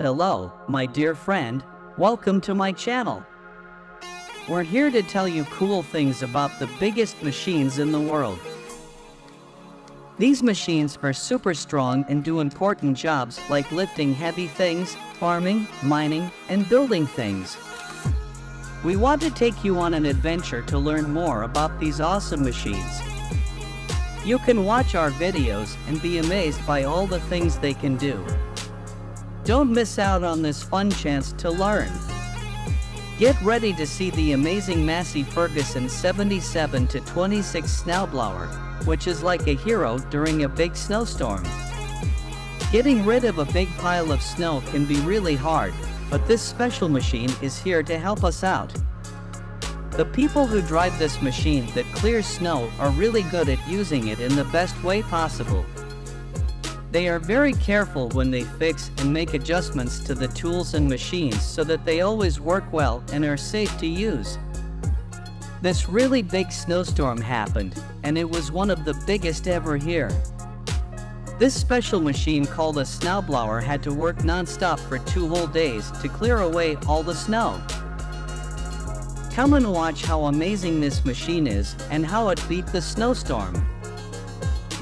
Hello, my dear friend, welcome to my channel. We're here to tell you cool things about the biggest machines in the world. These machines are super strong and do important jobs like lifting heavy things, farming, mining, and building things. We want to take you on an adventure to learn more about these awesome machines. You can watch our videos and be amazed by all the things they can do. Don't miss out on this fun chance to learn. Get ready to see the amazing Massey Ferguson 77-26 snowblower, which is like a hero during a big snowstorm. Getting rid of a big pile of snow can be really hard, but this special machine is here to help us out. The people who drive this machine that clears snow are really good at using it in the best way possible. They are very careful when they fix and make adjustments to the tools and machines so that they always work well and are safe to use. This really big snowstorm happened, and it was one of the biggest ever here. This special machine called a snowblower had to work non-stop for 2 whole days to clear away all the snow. Come and watch how amazing this machine is and how it beat the snowstorm.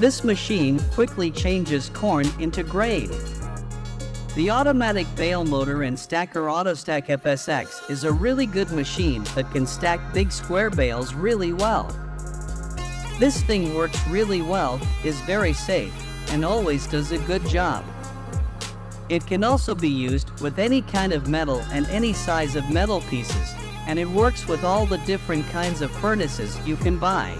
This machine quickly changes corn into grain. The automatic bale motor and stacker AutoStack FSX is a really good machine that can stack big square bales really well. This thing works really well, is very safe, and always does a good job. It can also be used with any kind of metal and any size of metal pieces, and it works with all the different kinds of furnaces you can buy.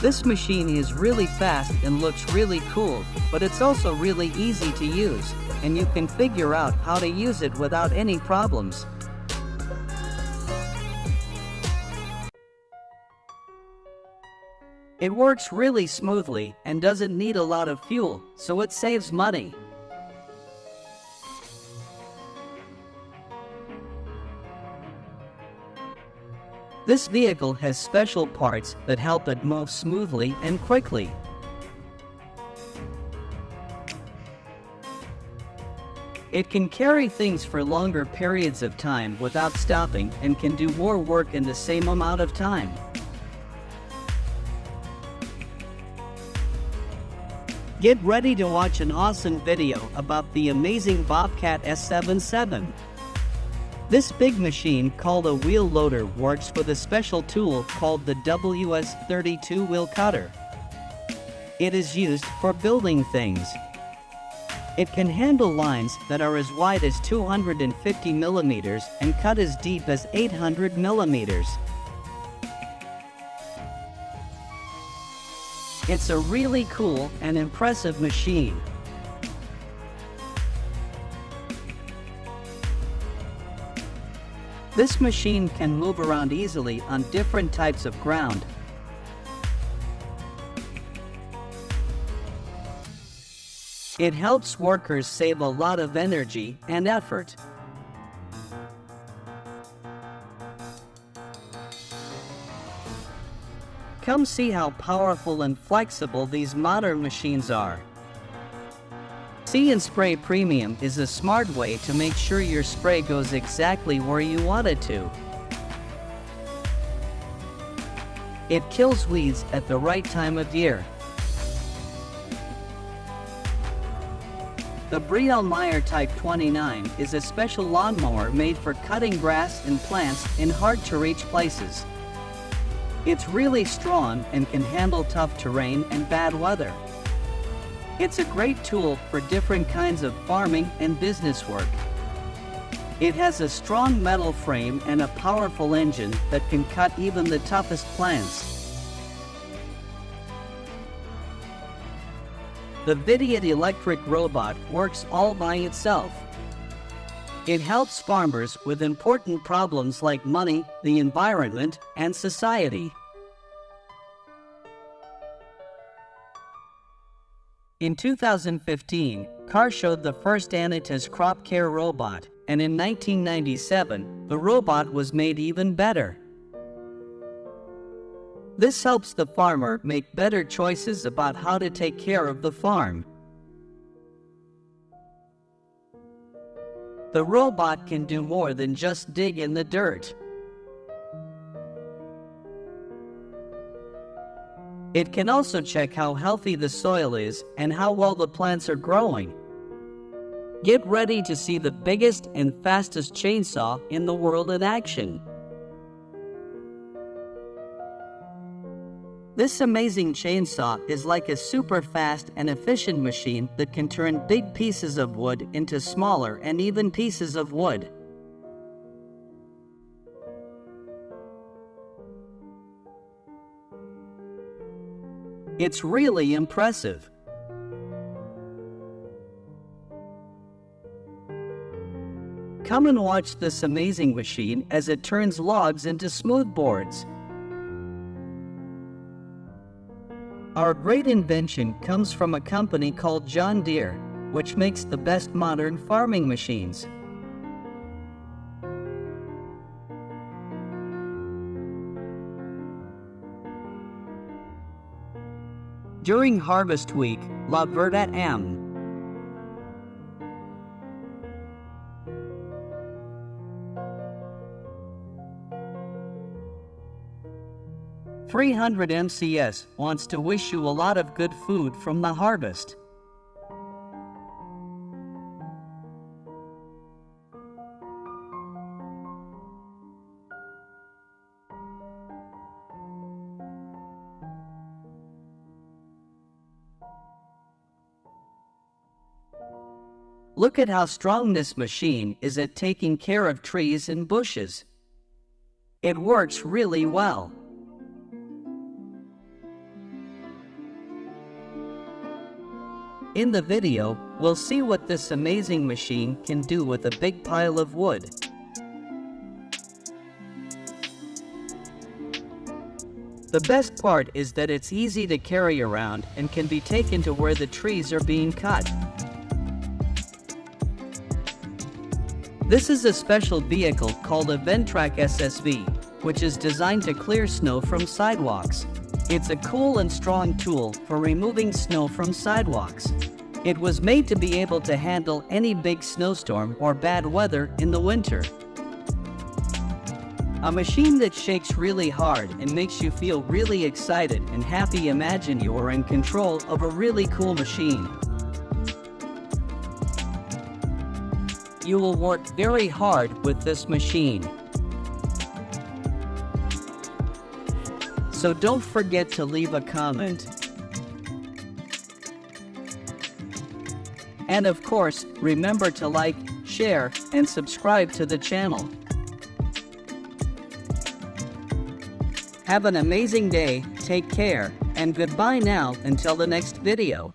This machine is really fast and looks really cool, but it's also really easy to use, and you can figure out how to use it without any problems. It works really smoothly and doesn't need a lot of fuel, so it saves money. This vehicle has special parts that help it move smoothly and quickly. It can carry things for longer periods of time without stopping and can do more work in the same amount of time. Get ready to watch an awesome video about the amazing Bobcat S77. This big machine called a wheel loader works with a special tool called the WS32 wheel cutter. It is used for building things. It can handle lines that are as wide as 250 millimeters and cut as deep as 800 millimeters. It's a really cool and impressive machine. This machine can move around easily on different types of ground. It helps workers save a lot of energy and effort. Come see how powerful and flexible these modern machines are. See and Spray Premium is a smart way to make sure your spray goes exactly where you want it to. It kills weeds at the right time of year. The Brielle-Meyer Type 29 is a special lawnmower made for cutting grass and plants in hard-to-reach places. It's really strong and can handle tough terrain and bad weather. It's a great tool for different kinds of farming and business work. It has a strong metal frame and a powerful engine that can cut even the toughest plants. The Vidiot electric robot works all by itself. It helps farmers with important problems like money, the environment, and society. In 2015, Carr showed the first Anitas crop care robot, and in 1997, the robot was made even better. This helps the farmer make better choices about how to take care of the farm. The robot can do more than just dig in the dirt. It can also check how healthy the soil is and how well the plants are growing. Get ready to see the biggest and fastest chainsaw in the world in action. This amazing chainsaw is like a super fast and efficient machine that can turn big pieces of wood into smaller and even pieces of wood. It's really impressive. Come and watch this amazing machine as it turns logs into smooth boards. Our great invention comes from a company called John Deere, which makes the best modern farming machines. During harvest week, La Verda M. 300 MCS wants to wish you a lot of good food from the harvest. Look at how strong this machine is at taking care of trees and bushes. It works really well. In the video, we'll see what this amazing machine can do with a big pile of wood. The best part is that it's easy to carry around and can be taken to where the trees are being cut. This is a special vehicle called a Ventrac SSV, which is designed to clear snow from sidewalks. It's a cool and strong tool for removing snow from sidewalks. It was made to be able to handle any big snowstorm or bad weather in the winter. A machine that shakes really hard and makes you feel really excited and happy. Imagine you are in control of a really cool machine. You will work very hard with this machine. So don't forget to leave a comment. And of course, remember to like, share, and subscribe to the channel. Have an amazing day, take care, and goodbye now until the next video.